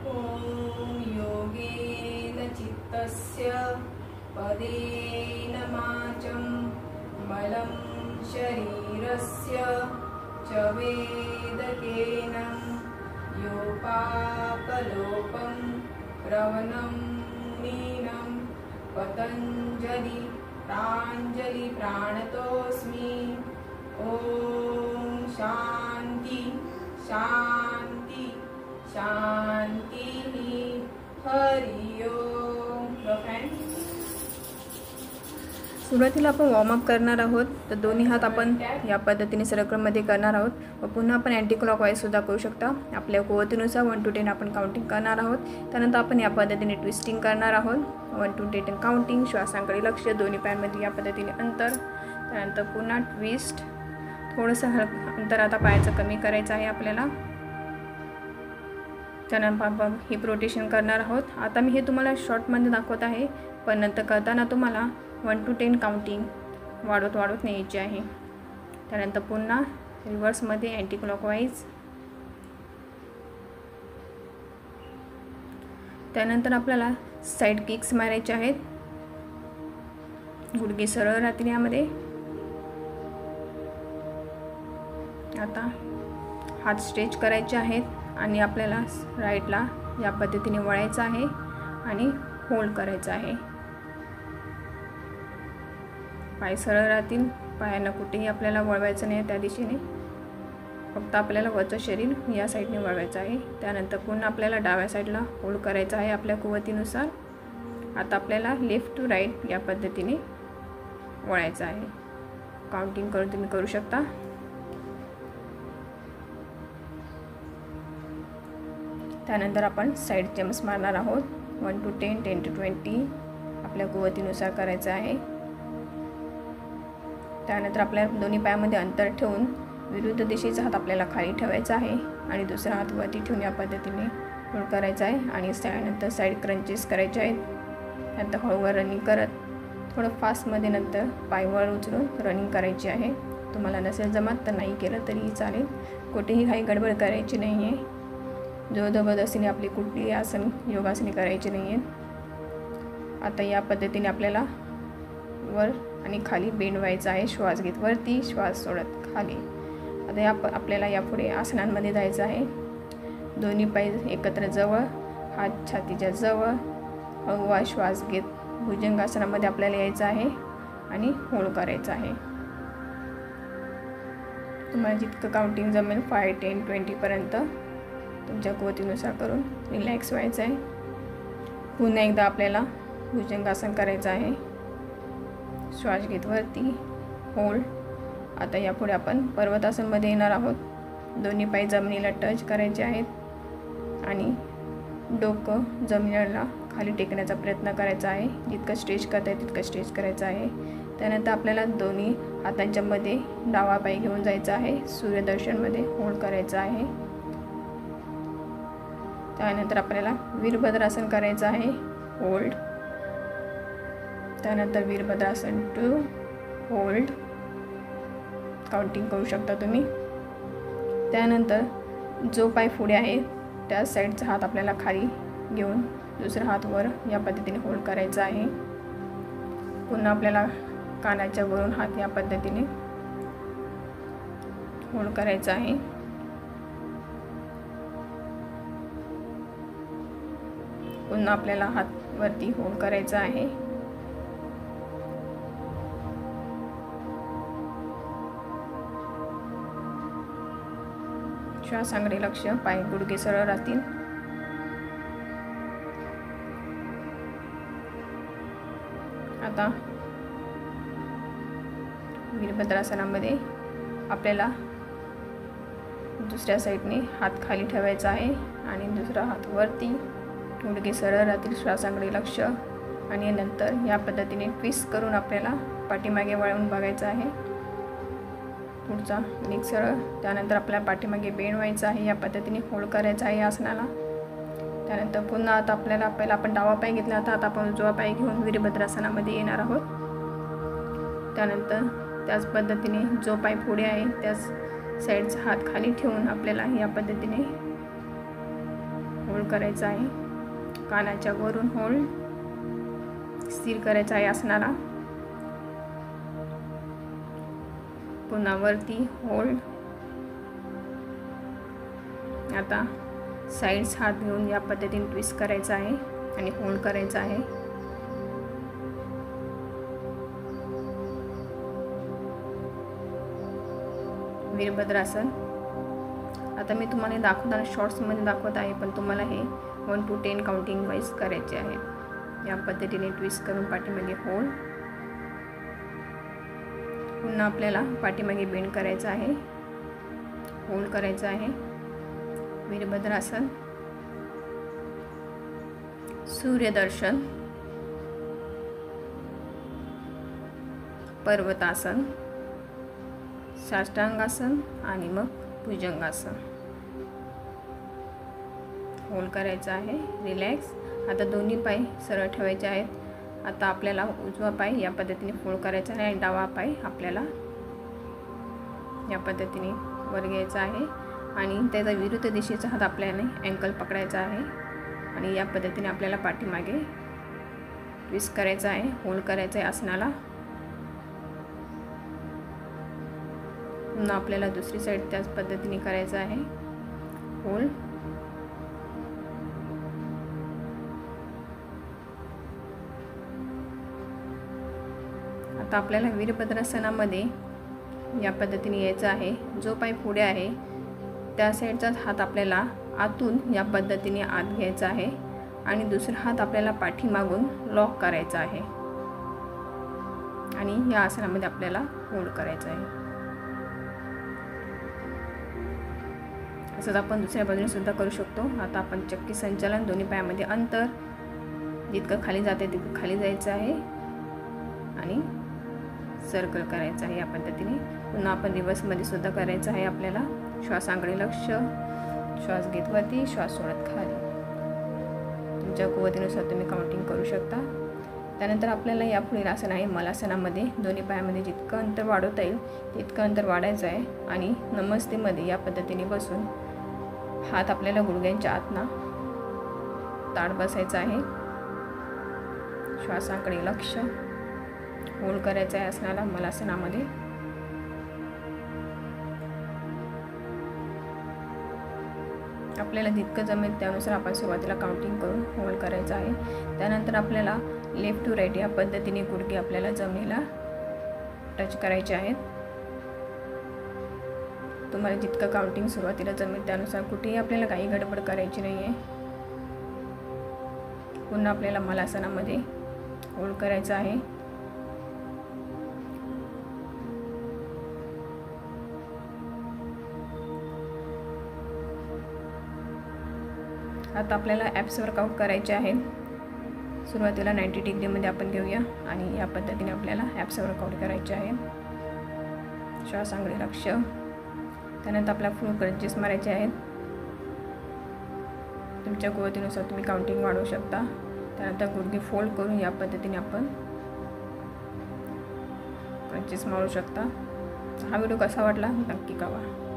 ॐ योगेन चित्तस्य पदेन वाचं बलं शरीरस्य च वेदकेन योपाकलोपं प्रवनं मीनं पतञ्जलि प्राञ्जलि प्राणतोऽस्मि। ॐ शान्ति शान्ति शान्तिः। हरि ओम। फ्रेंड्स, सुरुवातीला आपण वॉर्मअप करणार आहोत, तर दोन्ही हात आपण या पद्धतीने सरक्रममध्ये करणार आहोत व पुन्हा आपण अँटी क्लॉकवाईज सुद्धा करू शकता। आपल्या कुवतीनुसार 1 to 10 आपण काउंटिंग करणार आहोत। त्यानंतर आपण या पद्धतीने ट्विस्टिंग करणार आहोत। 1 to 10 काउंटिंग, श्वासांकडे लक्ष, दोन्ही पायांमध्ये या पद्धतीने अंतर, त्यानंतर पुन्हा ट्विस्ट, थोडंसं अंतर आता पायाचं कमी करायचं आहे आपल्याला। त्यानंतर आपण हिप रोटेशन करणार आहोत। आता मी हे तुम्हाला शॉर्टमध्ये दाखवत आहे, पण नंतर करताना तुम्हाला 1 to 10 काउंटिंग वाढवत न्यायची आहे। त्यानंतर पुन्हा रिव्हर्समध्ये अँटी क्लॉकवाईज। त्यानंतर आपल्याला साईड किक्स मारायचे आहेत, गुडघे सरळ राहतील यामध्ये। आता हात स्ट्रेच करायचे आहेत आणि आपल्याला राईटला या पद्धतीने वळायचं आहे आणि होल्ड करायचं आहे। पाय सरळ राहतील, पायांना कुठेही आपल्याला वळवायचं नाही त्या दिशेने, फक्त आपल्याला वरचं शरीर या साईडने वळवायचं आहे। त्यानंतर पुन्हा आपल्याला डाव्या साईडला होल्ड करायचं आहे आपल्या कुवतीनुसार। आता आपल्याला लेफ्ट टू राईट या पद्धतीने वळायचं आहे। काउंटिंग करून तुम्ही करू शकता। त्यानंतर आपण साईड जम्प्स मारणार आहोत। 1 to 10, 10 to 20 आपल्या कुवतीनुसार करायचं आहे। त्यानंतर आपल्या दोन्ही पायामध्ये अंतर ठेवून विरुद्ध दिशेचा हात आपल्याला खाली ठेवायचा आहे आणि दुसरा हात वरती ठेवून या पद्धतीने होल्ड करायचा आहे आणि त्यानंतर साईड क्रंचेस करायचे आहेत। नंतर हळूहळू रनिंग करत थोडं फास्टमध्ये नंतर पायवर उचलून रनिंग करायची आहे। तुम्हाला नसेल जमत तर नाही केलं तरीही चालेल, कुठेही काही गडबड करायची नाही आहे। जबरदस्तीने आपली कुठली आसन योगासने करायची नाही आहेत। आता या पद्धतीने आपल्याला वर आणि खाली बेंड व्हायचं आहे। श्वास घेत वरती, श्वास सोडत खाली। आता आपल्याला यापुढे आसनांमध्ये जायचं आहे। दोन्ही पाय एकत्र जवळ, हात छातीच्या जवळ, हळूवार श्वास घेत भुजंगासनामध्ये आपल्याला यायचं आहे आणि होल्ड करायचं आहे। तुम्हाला जितकं काउंटिंग जमेल 5, 10, 20 पर्यंत तुमच्या कुवतीनुसार करून रिलॅक्स व्हायचं आहे। पुन्हा एकदा आपल्याला भुजंगासन करायचं आहे। श्वास घेत वरती, होल्ड। आता यापुढे आपण पर्वतासनमध्ये येणार आहोत। दोन्ही पाय जमिनीला टच करायचे आहेत आणि डोकं जमिनीला खाली टेकण्याचा प्रयत्न करायचा आहे। जितकं स्ट्रेच करता येईल तितकं स्ट्रेच करायचं आहे। त्यानंतर आपल्याला दोन्ही हातांच्या मध्ये डावा पाय घेऊन जायचा आहे, सूर्यदर्शनमध्ये होल्ड करायचं आहे। त्यानंतर आपल्याला वीरभद्रासन करायचं आहे, होल्ड। त्यानंतर वीरभद्रासन 2, होल्ड। काउंटिंग करू शकता तुम्ही। त्यानंतर जो पाय पुढे आहे त्या साईडचा हात आपल्याला खाली घेऊन दुसरा हात वर या पद्धतीने होल्ड करायचा आहे। पुन्हा आपल्याला कानाच्या वरून हात या पद्धतीने होल्ड करायचा आहे। पुन्हा आपल्याला हात वरती होल्ड करायचा आहे। श्वासांकडे लक्ष, पाय गुडघे सरळ राहतील। आता वीरभद्रासनामध्ये आपल्याला दुसऱ्या साईडने हात खाली ठेवायचा आहे आणि दुसरा हात वरती, गुडघे सरळ राहतील, श्वासांकडे लक्ष आणि नंतर या पद्धतीने ट्विस्ट करून आपल्याला पाठीमागे वळवून बघायचं आहे। पुढचा लेग सरळ, त्यानंतर आपल्याला पाठीमागे बेंड व्हायचं आहे, या पद्धतीने होल्ड करायचं आहे आसनाला। त्यानंतर पुन्हा आता आपल्याला पहिला आपण डावा पाय घेतला होता, आता आपण उजवा पाय घेऊन वीरभद्रासनामध्ये येणार आहोत। त्यानंतर त्याच पद्धतीने जो पाय पुढे आहे त्याच साईडचा हात खाली ठेवून आपल्याला या पद्धतीने होल्ड करायचा आहे. कानाच्या वरून होल्ड स्थिर करायचा आहे आसनाला. पुन्हा वरती होल्ड. आता साईड्स हात घेऊन या पद्धतीने ट्विस्ट करायचा आहे आणि होल्ड करायचा आहे. वीरभद्रासन. आता मी तुम्हाला दाखवताना शॉर्ट्समध्ये दाखवत आहे, पण तुम्हाला हे 1 to 10 काउंटिंग वाईज करायचे आहे. या पद्धतीने ट्विस्ट करून पाठीमागे होल्ड. पुन्हा आपल्याला पाठीमागे बेंड करायचं आहे, होल्ड करायचं आहे. वीरभद्रासन. सूर्यदर्शन. पर्वतासन. साष्टांगासन आणि मग भुजंगासन. होल्ड करायचं आहे. रिलॅक्स. आता दोन्ही पाय सरळ ठेवायचे आहेत. आता आपल्याला उजवा पाय या पद्धतीने फोल्ड करायचा आहे आणि डावा पाय आपल्याला या पद्धतीने वर घ्यायचा आहे आणि त्याचा विरुद्ध दिशेचा हात आपल्याने अँकल पकडायचा आहे आणि या पद्धतीने आपल्याला पाठीमागे ट्विस्ट करायचा आहे, होल्ड करायचं आहे आसनाला. पुन्हा आपल्याला दुसरी साईड त्याच पद्धतीने करायचं आहे, होल्ड. आता आपल्याला वीरभद्रासनामध्ये या पद्धतीने यायचं आहे. जो पाय पुढे आहे त्या साईडचा हात आपल्याला आतून या पद्धतीने आत घ्यायचा आहे आणि दुसरा हात आपल्याला पाठीमागून लॉक करायचा आहे आणि या आसनामध्ये आपल्याला होल्ड करायचं आहे. असंच आपण दुसऱ्या बाजूने सुद्धा करू शकतो. आता आपण चक्की संचालन. दोन्ही पायामध्ये अंतर जितकं खाली जाते तितकं खाली जायचं आहे आणि सर्कल करायचं आहे या पद्धतीने. पुन्हा आपण रिव्हर्समध्ये सुद्धा करायचं आहे आपल्याला. श्वासांकडे लक्ष. श्वास घेत वरती, श्वास सोडत खाली. तुमच्या कुवतीनुसार तुम्ही काउंटिंग करू शकता. त्यानंतर आपल्याला या पुढील आसन आहे मलासनामध्ये. दोन्ही पायामध्ये जितकं अंतर वाढवता येईल तितकं अंतर वाढायचं आहे आणि नमस्तेमध्ये या पद्धतीने बसून हात आपल्याला गुडघ्यांच्या आतना ताठ बसायचा आहे. श्वासांकडे लक्ष. होल्ड करायचं आहे आसनाला मलासनामध्ये. आपल्याला जितकं जमेल त्यानुसार आपण सुरुवातीला काउंटिंग करून होल्ड करायचं आहे. त्यानंतर आपल्याला लेफ्ट टू राईट या पद्धतीने गुडघे आपल्याला जमिनीला टच करायचे आहेत. तुम्हाला जितकं काउंटिंग सुरुवातीला जमेल त्यानुसार कुठेही आपल्याला काही गडबड करायची नाही आहे. पुन्हा आपल्याला मलासनामध्ये होल्ड करायचं आहे. आता आपल्याला ॲप्स वर्कआउट करायचे आहे. सुरुवातीला 90 डिग्रीमध्ये आपण घेऊया आणि या पद्धतीने आपल्याला ॲप्स वर्कआउट करायचे आहे. श्वासांकडे लक्ष. त्यानंतर आपल्याला फुल क्रंचेस मारायचे आहेत. तुमच्या कुवतीनुसार तुम्ही काउंटिंग वाढवू शकता. त्यानंतर गुडघे फोल्ड करून या पद्धतीने आपण क्रंचेस मारू शकता. हा व्हिडिओ कसा वाटला नक्की कळवा.